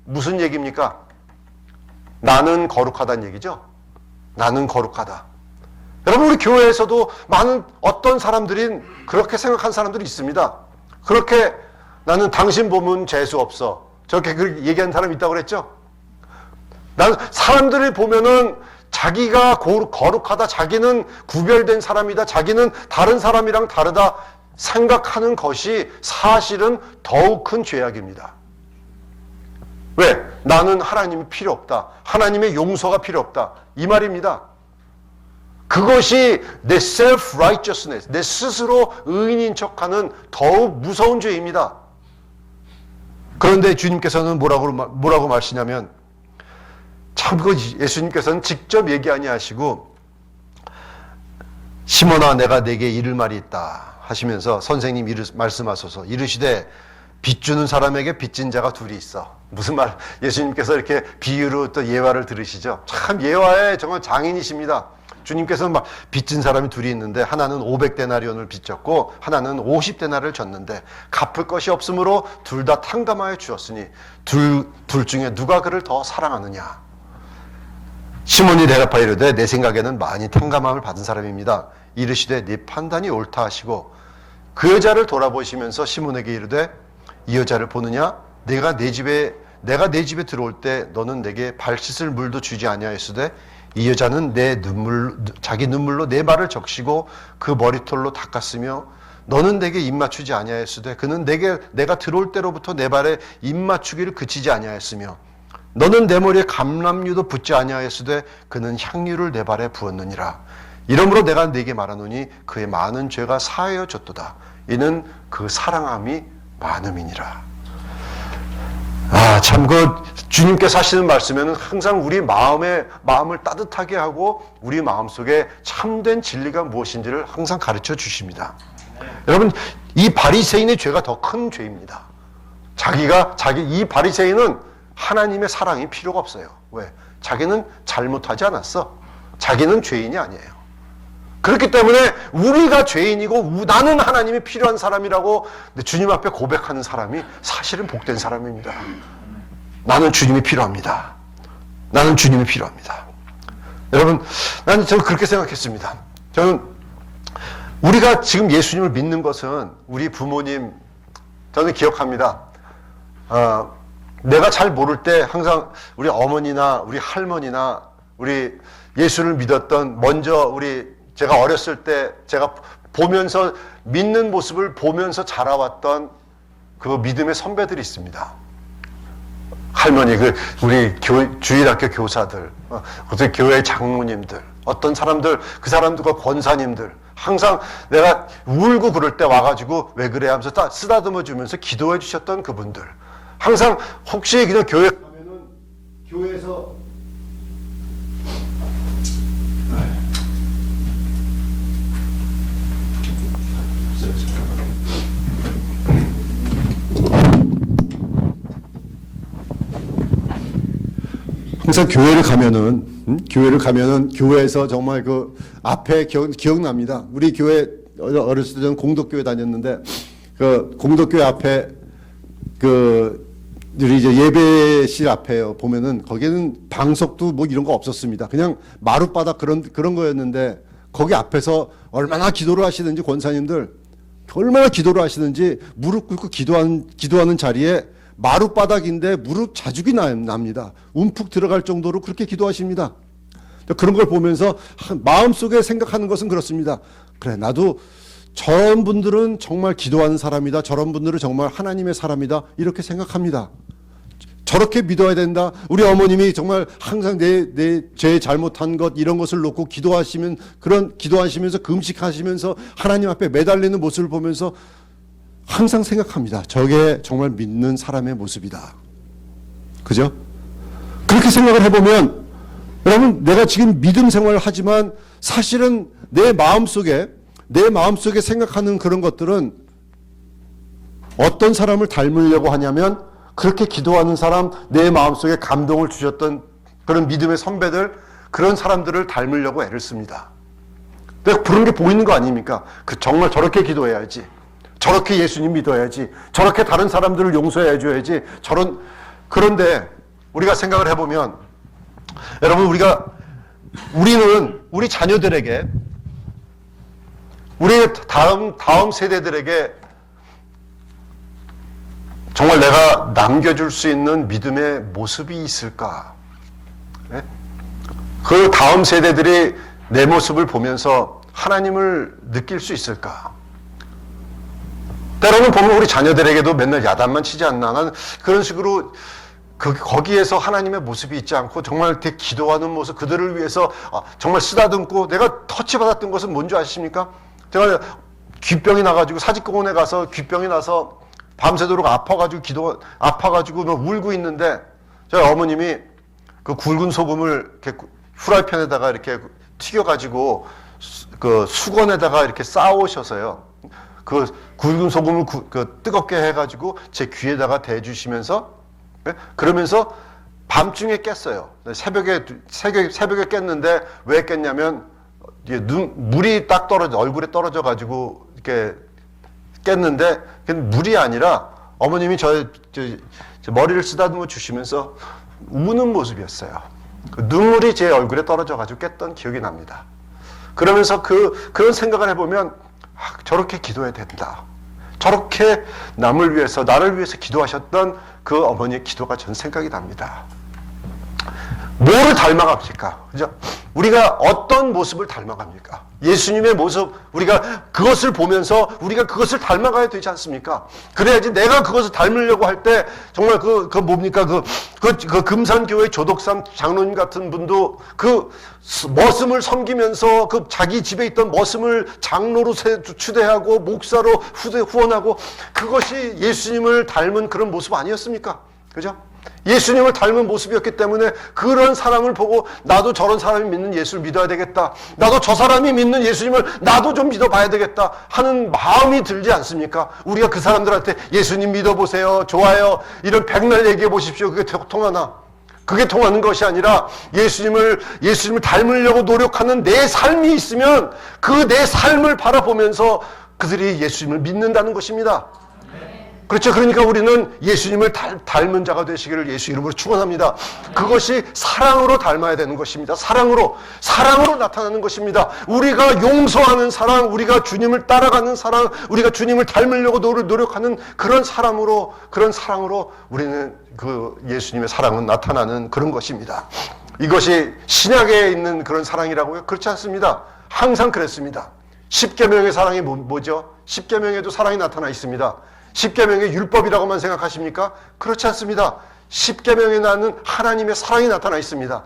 무슨 얘기입니까? 나는 거룩하다는 얘기죠. 나는 거룩하다. 여러분, 우리 교회에서도 많은 어떤 사람들이 그렇게 생각한 사람들이 있습니다. 그렇게 나는 당신 보면 재수 없어. 저렇게 얘기하는 사람이 있다고 그랬죠? 나는 사람들을 보면은 자기가 거룩하다, 자기는 구별된 사람이다, 자기는 다른 사람이랑 다르다 생각하는 것이 사실은 더욱 큰 죄악입니다. 왜? 나는 하나님이 필요 없다. 하나님의 용서가 필요 없다. 이 말입니다. 그것이 내 self-righteousness, 내 스스로 의인인 척하는 더욱 무서운 죄입니다. 그런데 주님께서는 뭐라고 말씀하시냐면, 참 예수님께서는 직접 얘기 아니하시고 시몬아 내가 내게 이를 말이 있다 하시면서 선생님 말씀하소서. 이르시되 빚주는 사람에게 빚진 자가 둘이 있어. 무슨 말? 예수님께서 이렇게 비유로 또 예화를 들으시죠. 참 예화의 정말 장인이십니다. 주님께서는 막 빚진 사람이 둘이 있는데 하나는 500데나리온을 빚졌고 하나는 50데나리온을 졌는데 갚을 것이 없으므로 둘 다 탕감하여 주었으니 둘 중에 누가 그를 더 사랑하느냐. 시몬이 대답하여 이르되 내 생각에는 많이 탕감함을 받은 사람입니다. 이르시되 네 판단이 옳다 하시고 그 여자를 돌아보시면서 시몬에게 이르되 이 여자를 보느냐? 내가 내 집에 들어올 때 너는 내게 발 씻을 물도 주지 아니하였으되 이 여자는 자기 눈물로 내 발을 적시고 그 머리털로 닦았으며 너는 내게 입 맞추지 아니하였으되 그는 내가 들어올 때로부터 내 발에 입 맞추기를 그치지 아니하였으며 너는 내 머리에 감람류도 붓지 아니하였으되 그는 향유를 내 발에 부었느니라. 이러므로 내가 네게 말하노니 그의 많은 죄가 사하여 졌도다. 이는 그 사랑함이 많음이니라. 참 주님께서 하시는 말씀에는 항상 우리 마음을 따뜻하게 하고 우리 마음속에 참된 진리가 무엇인지를 항상 가르쳐 주십니다. 여러분, 이 바리새인의 죄가 더 큰 죄입니다. 이 바리새인은 하나님의 사랑이 필요가 없어요. 왜? 자기는 잘못하지 않았어. 자기는 죄인이 아니에요. 그렇기 때문에 우리가 죄인이고 나는 하나님이 필요한 사람이라고 주님 앞에 고백하는 사람이 사실은 복된 사람입니다. 나는 주님이 필요합니다. 나는 주님이 필요합니다. 여러분, 저는 그렇게 생각했습니다. 저는 우리가 지금 예수님을 믿는 것은 우리 부모님, 저는 기억합니다. 내가 잘 모를 때 항상 우리 어머니나 우리 할머니나 우리 예수를 믿었던 제가 어렸을 때 제가 보면서 믿는 모습을 보면서 자라왔던 그 믿음의 선배들이 있습니다. 할머니, 우리 주일학교 교사들, 어떤 교회 장로님들, 어떤 사람들, 그 사람들과 권사님들, 항상 내가 울고 그럴 때 와가지고 왜 그래 하면서 쓰다듬어 주면서 기도해 주셨던 그분들. 항상 혹시 그냥 교회 가면은 교회에서 항상 교회를 가면은 교회에서 정말 그 앞에 기억납니다. 우리 교회 어렸을 때 저는 공덕교회 다녔는데 그 공덕교회 앞에 우리 이제 예배실 앞에 보면은 거기는 방석도 뭐 이런 거 없었습니다. 그냥 마룻바닥 그런 거였는데 거기 앞에서 얼마나 기도를 하시는지 권사님들 얼마나 기도를 하시는지 무릎 꿇고 기도하는 자리에 마룻바닥인데 무릎 자죽이 납니다. 움푹 들어갈 정도로 그렇게 기도하십니다. 그런 걸 보면서 마음속에 생각하는 것은 그렇습니다. 그래, 나도 저런 분들은 정말 기도하는 사람이다. 저런 분들은 정말 하나님의 사람이다. 이렇게 생각합니다. 저렇게 믿어야 된다. 우리 어머님이 정말 항상 제 잘못한 것 이런 것을 놓고 기도하시면서 금식하시면서 하나님 앞에 매달리는 모습을 보면서 항상 생각합니다. 저게 정말 믿는 사람의 모습이다. 그죠? 그렇게 생각을 해보면 여러분, 내가 지금 믿음 생활을 하지만 사실은 내 마음속에 생각하는 그런 것들은 어떤 사람을 닮으려고 하냐면 그렇게 기도하는 사람, 내 마음속에 감동을 주셨던 그런 믿음의 선배들, 그런 사람들을 닮으려고 애를 씁니다. 내가 그런 게 보이는 거 아닙니까? 정말 저렇게 기도해야지, 저렇게 예수님 믿어야지, 저렇게 다른 사람들을 용서해 줘야지, 그런데 우리가 생각을 해보면, 여러분, 우리는 우리 자녀들에게, 우리 다음 세대들에게 정말 내가 남겨줄 수 있는 믿음의 모습이 있을까? 네? 그 다음 세대들이 내 모습을 보면서 하나님을 느낄 수 있을까? 때로는 보면 우리 자녀들에게도 맨날 야단만 치지 않나? 나는 그런 식으로 거기에서 하나님의 모습이 있지 않고 정말 되게 기도하는 모습, 그들을 위해서 정말 쓰다듬고, 내가 터치받았던 것은 뭔지 아십니까? 제가 귀병이 나가지고 사직공원에 가서 귀병이 나서 밤새도록 아파가지고 막 울고 있는데, 저희 어머님이 그 굵은 소금을 이렇게 후라이팬에다가 이렇게 튀겨가지고 그 수건에다가 이렇게 쌓아오셔서요, 그 굵은 소금을 뜨겁게 해가지고 제 귀에다가 대주시면서, 그러면서 밤중에 깼어요. 새벽에 깼는데 왜 깼냐면 물이 딱 얼굴에 떨어져가지고 이렇게 깼는데, 물이 아니라 어머님이 저 머리를 쓰다듬어 주시면서 우는 모습이었어요. 눈물이 제 얼굴에 떨어져가지고 깼던 기억이 납니다. 그러면서 그런 생각을 해보면, 저렇게 기도해야 된다. 저렇게 남을 위해서, 나를 위해서 기도하셨던 그 어머니의 기도가 전 생각이 납니다. 뭐를 닮아갑니까? 그죠? 우리가 어떤 모습을 닮아갑니까? 예수님의 모습, 우리가 그것을 보면서 우리가 그것을 닮아가야 되지 않습니까? 그래야지 내가 그것을 닮으려고 할 때, 정말 뭡니까? 금산교회 조덕삼 장로님 같은 분도 그 머슴을 섬기면서 자기 집에 있던 머슴을 장로로 추대하고 목사로 후원하고, 그것이 예수님을 닮은 그런 모습 아니었습니까? 그죠? 예수님을 닮은 모습이었기 때문에 그런 사람을 보고 나도 저런 사람이 믿는 예수를 믿어야 되겠다, 나도 저 사람이 믿는 예수님을 나도 좀 믿어봐야 되겠다 하는 마음이 들지 않습니까? 우리가 그 사람들한테 예수님 믿어보세요, 좋아요, 이런 백날 얘기해 보십시오. 그게 통하나? 그게 통하는 것이 아니라 예수님을 닮으려고 노력하는 내 삶이 있으면 그 내 삶을 바라보면서 그들이 예수님을 믿는다는 것입니다. 그렇죠. 그러니까 우리는 예수님을 닮은 자가 되시기를 예수 이름으로 축원합니다. 그것이 사랑으로 닮아야 되는 것입니다. 사랑으로 나타나는 것입니다. 우리가 용서하는 사랑, 우리가 주님을 따라가는 사랑, 우리가 주님을 닮으려고 노력하는 그런 사랑으로 우리는 그 예수님의 사랑은 나타나는 그런 것입니다. 이것이 신약에 있는 그런 사랑이라고요? 그렇지 않습니다. 항상 그랬습니다. 십계명의 사랑이 뭐죠? 십계명에도 사랑이 나타나 있습니다. 십계명의 율법이라고만 생각하십니까? 그렇지 않습니다. 십계명에 나는 하나님의 사랑이 나타나 있습니다.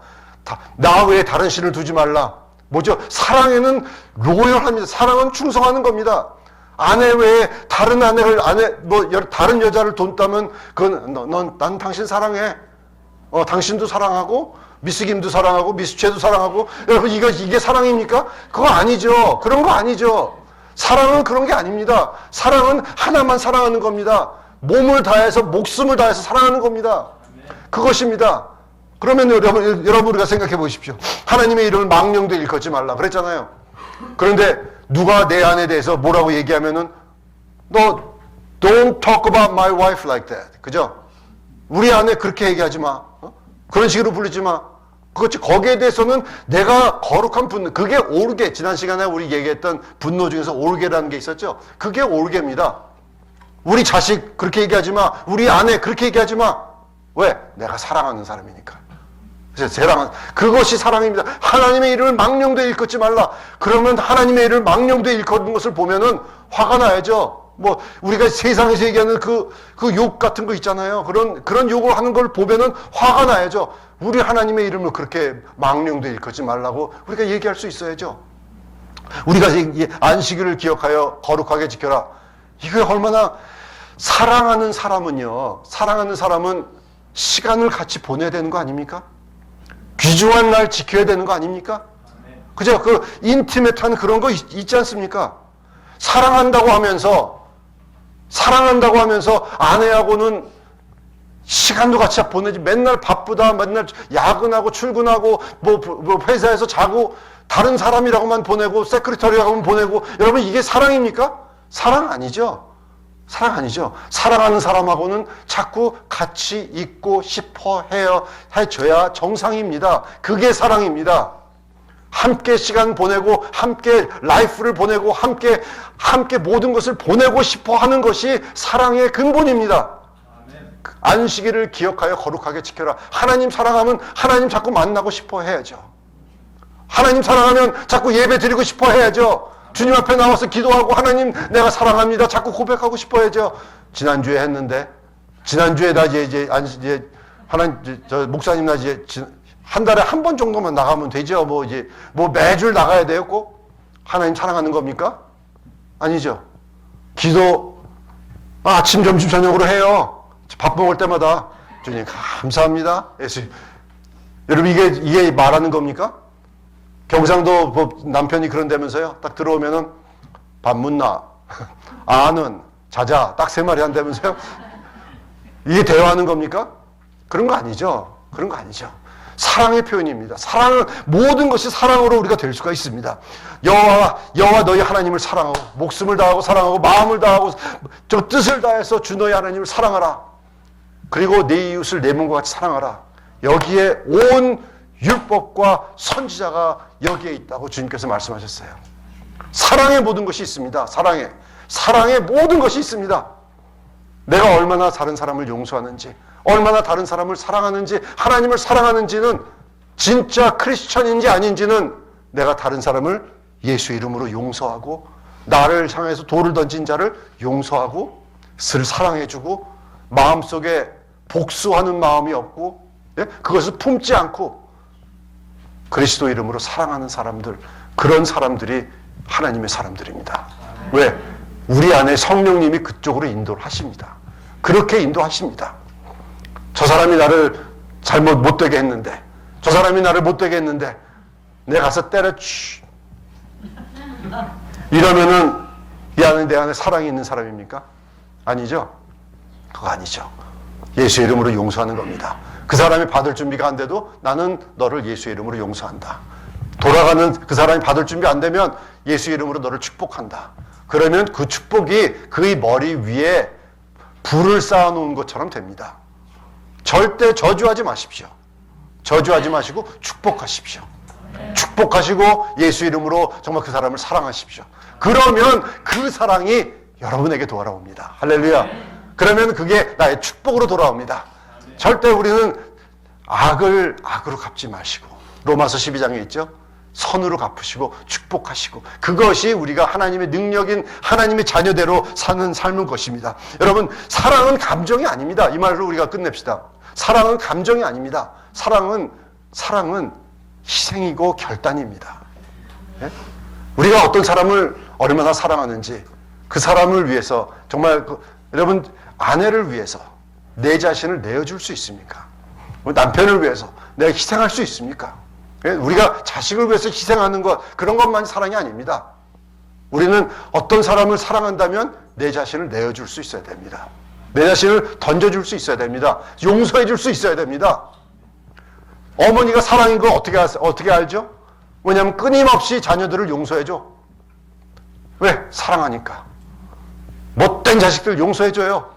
나 외에 다른 신을 두지 말라. 뭐죠? 사랑에는 로열합니다. 사랑은 충성하는 겁니다. 아내 외에 다른 다른 여자를 뒀다면 난 당신 사랑해. 당신도 사랑하고 미스 김도 사랑하고 미스 최도 사랑하고. 여러분, 이게 사랑입니까? 그거 아니죠. 그런 거 아니죠. 사랑은 그런 게 아닙니다. 사랑은 하나만 사랑하는 겁니다. 몸을 다해서, 목숨을 다해서 사랑하는 겁니다. 그것입니다. 그러면 여러분 우리가 생각해 보십시오. 하나님의 이름을 망령도 일컫지 말라 그랬잖아요. 그런데 누가 내 아내에 대해서 뭐라고 얘기하면은, 너 don't talk about my wife like that. 그죠? 우리 아내 그렇게 얘기하지 마. 그런 식으로 부르지 마. 그렇지. 거기에 대해서는 내가 거룩한 분노, 그게 오르게, 지난 시간에 우리 얘기했던 분노 중에서 오르게라는 게 있었죠. 그게 오르게입니다. 우리 자식 그렇게 얘기하지 마. 우리 아내 그렇게 얘기하지 마. 왜? 내가 사랑하는 사람이니까. 그래서 그것이 사랑입니다. 하나님의 이름을 망령되이 일컫지 말라. 그러면 하나님의 이름을 망령되이 일컫는 것을 보면은 화가 나야죠. 뭐 우리가 세상에서 얘기하는 그 욕 같은 거 있잖아요. 그런 욕을 하는 걸 보면은 화가 나야죠. 우리 하나님의 이름을 그렇게 망령되이 일컫지 말라고 우리가 얘기할 수 있어야죠. 우리가 이 안식일을 기억하여 거룩하게 지켜라. 이게 얼마나 사랑하는 사람은 시간을 같이 보내야 되는 거 아닙니까? 귀중한 날 지켜야 되는 거 아닙니까? 그죠? 그 인티메트한 그런 거 있지 않습니까? 사랑한다고 하면서 아내하고는 시간도 같이 보내지 맨날 바쁘다 맨날 야근하고 출근하고 뭐 회사에서 자고 다른 사람이라고만 보내고 세크리터리하고만 보내고 여러분 이게 사랑입니까? 사랑 아니죠. 사랑하는 사람하고는 자꾸 같이 있고 싶어 해줘야 정상입니다. 그게 사랑입니다. 함께 시간 보내고 함께 라이프를 보내고 함께 모든 것을 보내고 싶어 하는 것이 사랑의 근본입니다. 안식일을 기억하여 거룩하게 지켜라. 하나님 사랑하면 하나님 자꾸 만나고 싶어 해야죠. 하나님 사랑하면 자꾸 예배 드리고 싶어 해야죠. 주님 앞에 나와서 기도하고 하나님 내가 사랑합니다. 자꾸 고백하고 싶어 해야죠. 지난주에 했는데 지난주에 나 이제 하나님 저 목사님 나 이제 한 달에 한 번 정도만 나가면 되죠. 뭐 매주 나가야 돼요, 꼭? 하나님 사랑하는 겁니까? 아니죠. 기도 아침, 점심, 저녁으로 해요. 밥 먹을 때마다 주님 감사합니다. 예수. 여러분 이게 말하는 겁니까? 경상도 뭐 남편이 그런다면서요. 딱 들어오면은 밥 묻나, 아는, 자자 딱 세 마리 한다면서요. 이게 대화하는 겁니까? 그런 거 아니죠. 사랑의 표현입니다. 모든 것이 사랑으로 우리가 될 수가 있습니다. 여호와 너희 하나님을 사랑하고 목숨을 다하고 사랑하고 마음을 다하고 저 뜻을 다해서 주 너희 하나님을 사랑하라. 그리고 내 이웃을 내 몸과 같이 사랑하라. 여기에 온 율법과 선지자가 여기에 있다고 주님께서 말씀하셨어요. 사랑의 모든 것이 있습니다. 사랑의 모든 것이 있습니다. 내가 얼마나 다른 사람을 용서하는지, 얼마나 다른 사람을 사랑하는지, 하나님을 사랑하는지는 진짜 크리스천인지 아닌지는 내가 다른 사람을 예수 이름으로 용서하고 나를 향해서 돌을 던진 자를 용서하고 사랑해주고 마음속에 복수하는 마음이 없고 그것을 품지 않고 그리스도 이름으로 사랑하는 사람들, 그런 사람들이 하나님의 사람들입니다. 왜? 우리 안에 성령님이 그쪽으로 인도를 하십니다. 그렇게 인도하십니다. 저 사람이 나를 잘못 못되게 했는데, 저 사람이 나를 못되게 했는데 내가 가서 때려치 이러면은 이 안에 내 안에 사랑이 있는 사람입니까? 아니죠. 그거 아니죠. 예수 이름으로 용서하는 겁니다. 그 사람이 받을 준비가 안 돼도 나는 너를 예수 이름으로 용서한다. 돌아가는 그 사람이 받을 준비 안 되면 예수 이름으로 너를 축복한다. 그러면 그 축복이 그의 머리 위에 불을 쌓아놓은 것처럼 됩니다. 절대 저주하지 마십시오. 저주하지 마시고 축복하십시오. 축복하시고 예수 이름으로 정말 그 사람을 사랑하십시오. 그러면 그 사랑이 여러분에게 돌아옵니다. 할렐루야. 그러면 그게 나의 축복으로 돌아옵니다. 절대 우리는 악으로 갚지 마시고, 로마서 12장에 있죠. 선으로 갚으시고 축복하시고, 그것이 우리가 하나님의 능력인 하나님의 자녀대로 사는 삶인 것입니다. 여러분, 사랑은 감정이 아닙니다. 이 말로 우리가 끝냅시다. 사랑은 감정이 아닙니다. 사랑은 희생이고 결단입니다. 예? 우리가 어떤 사람을 얼마나 사랑하는지, 그 사람을 위해서 정말 여러분, 아내를 위해서 내 자신을 내어줄 수 있습니까? 남편을 위해서 내가 희생할 수 있습니까? 우리가 자식을 위해서 희생하는 것, 그런 것만이 사랑이 아닙니다. 우리는 어떤 사람을 사랑한다면 내 자신을 내어줄 수 있어야 됩니다. 내 자신을 던져줄 수 있어야 됩니다. 용서해줄 수 있어야 됩니다. 어머니가 사랑인 거 어떻게 알죠? 왜냐하면 끊임없이 자녀들을 용서해줘. 왜? 사랑하니까. 못된 자식들 용서해줘요.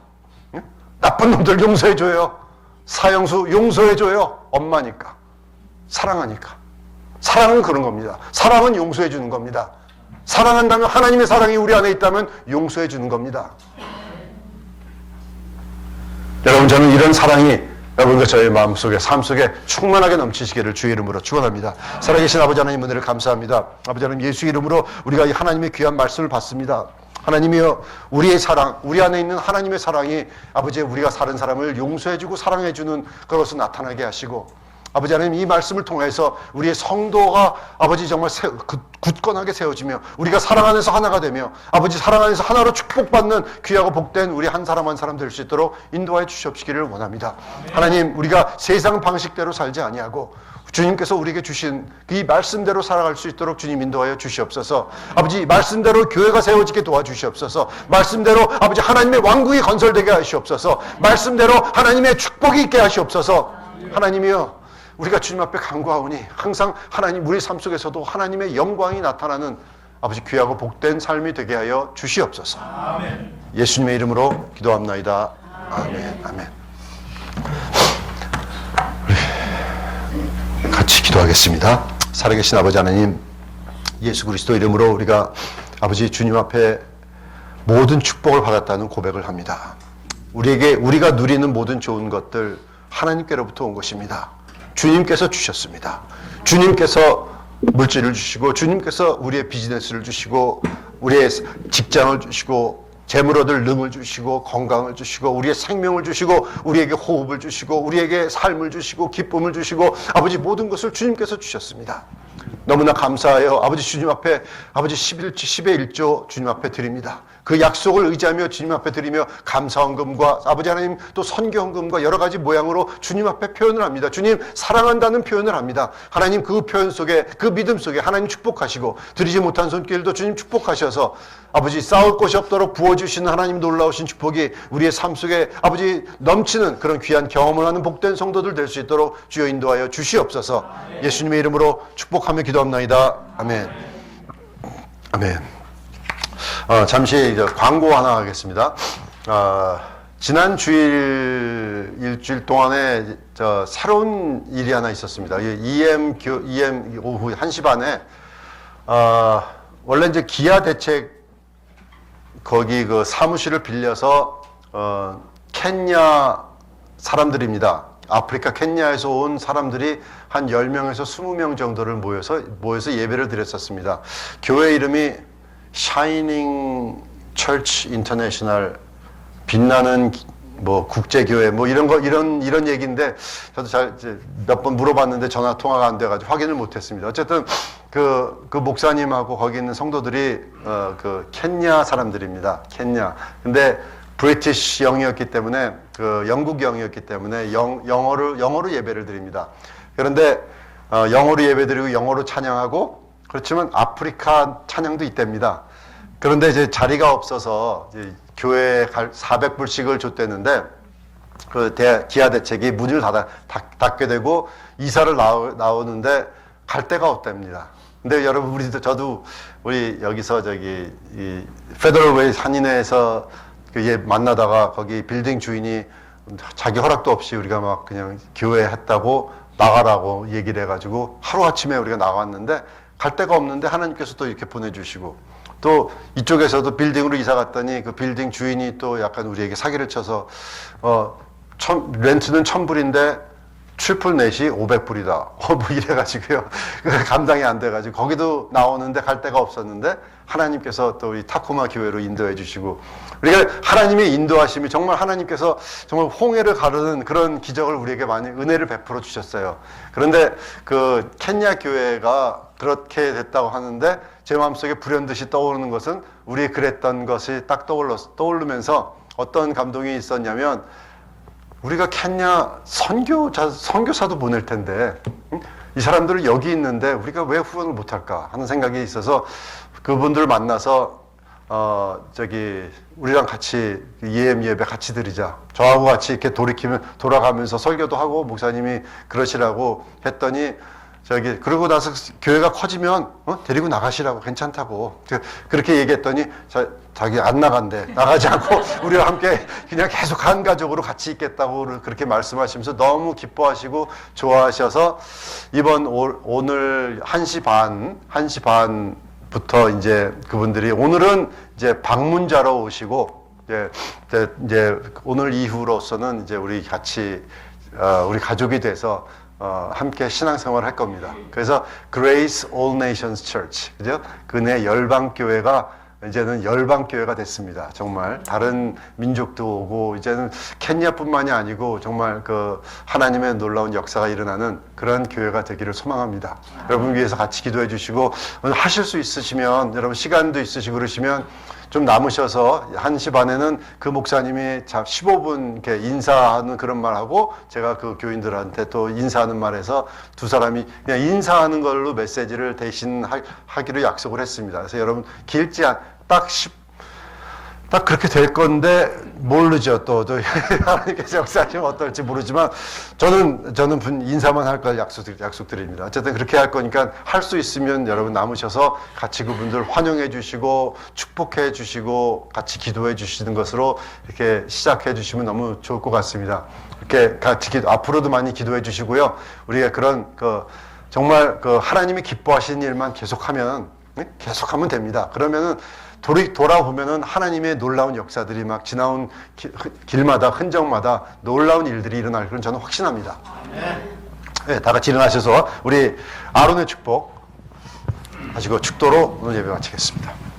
나쁜 놈들 용서해줘요. 사형수 용서해줘요. 엄마니까. 사랑하니까. 사랑은 그런 겁니다. 사랑은 용서해주는 겁니다. 사랑한다면, 하나님의 사랑이 우리 안에 있다면 용서해주는 겁니다. 여러분, 저는 이런 사랑이 여러분과 저의 마음속에, 삶 속에 충만하게 넘치시기를 주의 이름으로 축원합니다. 살아계신 아버지 하나님, 은혜를 감사합니다. 아버지 하나님, 예수 이름으로 우리가 이 하나님의 귀한 말씀을 받습니다. 하나님이여, 우리의 사랑, 우리 안에 있는 하나님의 사랑이 아버지 우리가 다른 사람을 용서해주고 사랑해주는 그것을 나타나게 하시고, 아버지 하나님 이 말씀을 통해서 우리의 성도가 아버지 정말 굳건하게 세워지며 우리가 사랑 안에서 하나가 되며 아버지 사랑 안에서 하나로 축복받는 귀하고 복된 우리 한 사람 한 사람 될 수 있도록 인도하여 주시옵시기를 원합니다. 하나님, 우리가 세상 방식대로 살지 아니하고 주님께서 우리에게 주신 이 말씀대로 살아갈 수 있도록 주님 인도하여 주시옵소서. 아버지, 말씀대로 교회가 세워지게 도와주시옵소서. 말씀대로 아버지 하나님의 왕국이 건설되게 하시옵소서. 말씀대로 하나님의 축복이 있게 하시옵소서. 하나님이여, 우리가 주님 앞에 간구하오니 항상 하나님 우리 삶 속에서도 하나님의 영광이 나타나는 아버지 귀하고 복된 삶이 되게 하여 주시옵소서. 아멘. 예수님의 이름으로 기도합나이다. 아멘. 아멘. 같이 기도하겠습니다. 살아계신 아버지 하나님, 예수 그리스도 이름으로 우리가 아버지 주님 앞에 모든 축복을 받았다는 고백을 합니다. 우리가 누리는 모든 좋은 것들 하나님께로부터 온 것입니다. 주님께서 주셨습니다. 주님께서 물질을 주시고, 주님께서 우리의 비즈니스를 주시고, 우리의 직장을 주시고, 재물 얻을 능을 주시고, 건강을 주시고, 우리의 생명을 주시고, 우리에게 호흡을 주시고, 우리에게 삶을 주시고, 기쁨을 주시고, 아버지 모든 것을 주님께서 주셨습니다. 너무나 감사하여 아버지 주님 앞에 아버지 10의 1조 주님 앞에 드립니다. 그 약속을 의지하며 주님 앞에 드리며 감사헌금과 아버지 하나님 또 선교헌금과 여러 가지 모양으로 주님 앞에 표현을 합니다. 주님 사랑한다는 표현을 합니다. 하나님 그 표현 속에, 그 믿음 속에 하나님 축복하시고, 드리지 못한 손길도 주님 축복하셔서 아버지 싸울 곳이 없도록 부어주시는 하나님 놀라우신 축복이 우리의 삶 속에 아버지 넘치는 그런 귀한 경험을 하는 복된 성도들 될 수 있도록 주여 인도하여 주시옵소서. 예수님의 이름으로 축복하며 기도합나이다. 아멘. 아멘. 잠시 광고 하나 하겠습니다. 지난 일주일 동안에 새로운 일이 하나 있었습니다. EM 오후 1시 반에 원래 이제 기아 대책 거기 그 사무실을 빌려서 케냐 사람들입니다. 아프리카 케냐에서 온 사람들이 한 10명에서 20명 정도를 모여서 예배를 드렸었습니다. 교회 이름이 Shining Church International, 빛나는 뭐 국제교회 뭐 이런 얘기인데, 저도 잘 몇 번 물어봤는데 전화 통화가 안 돼가지고 확인을 못했습니다. 어쨌든 그 목사님하고 거기 있는 성도들이 그 케냐 사람들입니다. 케냐. 근데 브리티시 영이었기 때문에, 그 영국 영이었기 때문에 영어로 예배를 드립니다. 그런데 영어로 예배드리고 영어로 찬양하고, 그렇지만 아프리카 찬양도 있답니다. 그런데 이제 자리가 없어서 이제 교회에 400불씩을 줬댔는데, 그 기아 대책이 문을 닫게 되고 이사를 나오는데 갈 데가 없답니다. 근데 여러분, 우리 여기서 이 페더럴웨이 산인회에서 만나다가 거기 빌딩 주인이 자기 허락도 없이 우리가 막 그냥 교회 했다고 나가라고 얘기를 해가지고 하루아침에 우리가 나왔는데 갈 데가 없는데 하나님께서 또 이렇게 보내주시고, 또 이쪽에서도 빌딩으로 이사 갔더니 그 빌딩 주인이 또 약간 우리에게 사기를 쳐서 렌트는 1,000불인데 트리플 넷이 500불이다. 뭐 이래가지고요. 감당이 안 돼가지고 거기도 나오는데 갈 데가 없었는데 하나님께서 또 우리 타코마 교회로 인도해 주시고, 우리가 하나님의 인도하심이 정말 하나님께서 정말 홍해를 가르는 그런 기적을 우리에게 많이 은혜를 베풀어 주셨어요. 그런데 그 케냐 교회가 그렇게 됐다고 하는데 제 마음속에 불현듯이 떠오르는 것은 우리 그랬던 것이 딱 떠오르면서 어떤 감동이 있었냐면, 우리가 케냐 선교사도 보낼 텐데 이 사람들은 여기 있는데 우리가 왜 후원을 못할까 하는 생각이 있어서 그분들 만나서 우리랑 같이 EM 예배 같이 드리자. 저하고 같이 이렇게 돌아가면서 설교도 하고 목사님이 그러시라고 했더니, 그러고 나서 교회가 커지면 데리고 나가시라고, 괜찮다고 그렇게 얘기했더니 자기 안 나간대. 나가지 않고 우리와 함께 그냥 계속 한 가족으로 같이 있겠다고 그렇게 말씀하시면서 너무 기뻐하시고 좋아하셔서 오늘 1시 반부터 이제 그분들이 오늘은 이제 방문자로 오시고, 이제 오늘 이후로서는 이제 우리 같이 우리 가족이 돼서 함께 신앙생활을 할 겁니다. 그래서 Grace All Nations Church, 그죠? 근해 열방교회가 이제는 열방교회가 됐습니다. 정말 다른 민족도 오고 이제는 케냐뿐만이 아니고 정말 그 하나님의 놀라운 역사가 일어나는 그런 교회가 되기를 소망합니다. 여러분 위해서 같이 기도해 주시고 오늘 하실 수 있으시면 여러분 시간도 있으시고 그러시면 좀 남으셔서 1시 반에는 그 목사님이 15분 이렇게 인사하는 그런 말하고 제가 그 교인들한테 또 인사하는 말에서 두 사람이 그냥 인사하는 걸로 메시지를 대신 하기로 약속을 했습니다. 그래서 여러분 길지 딱 그렇게 될 건데 모르죠. 또 하나님께서 역사하시면 어떨지 모르지만 저는 인사만 할 걸 약속드립니다. 어쨌든 그렇게 할 거니까 할 수 있으면 여러분 남으셔서 같이 그분들 환영해 주시고 축복해 주시고 같이 기도해 주시는 것으로 이렇게 시작해 주시면 너무 좋을 것 같습니다. 이렇게 같이 앞으로도 많이 기도해 주시고요. 우리가 그런 정말 하나님이 기뻐하시는 일만 계속하면 됩니다. 그러면은 돌아보면은 하나님의 놀라운 역사들이 막 지나온 길마다 흔적마다 놀라운 일들이 일어날 그런 저는 확신합니다. 네, 다 같이 일어나셔서 우리 아론의 축복 하시고 축도로 오늘 예배 마치겠습니다.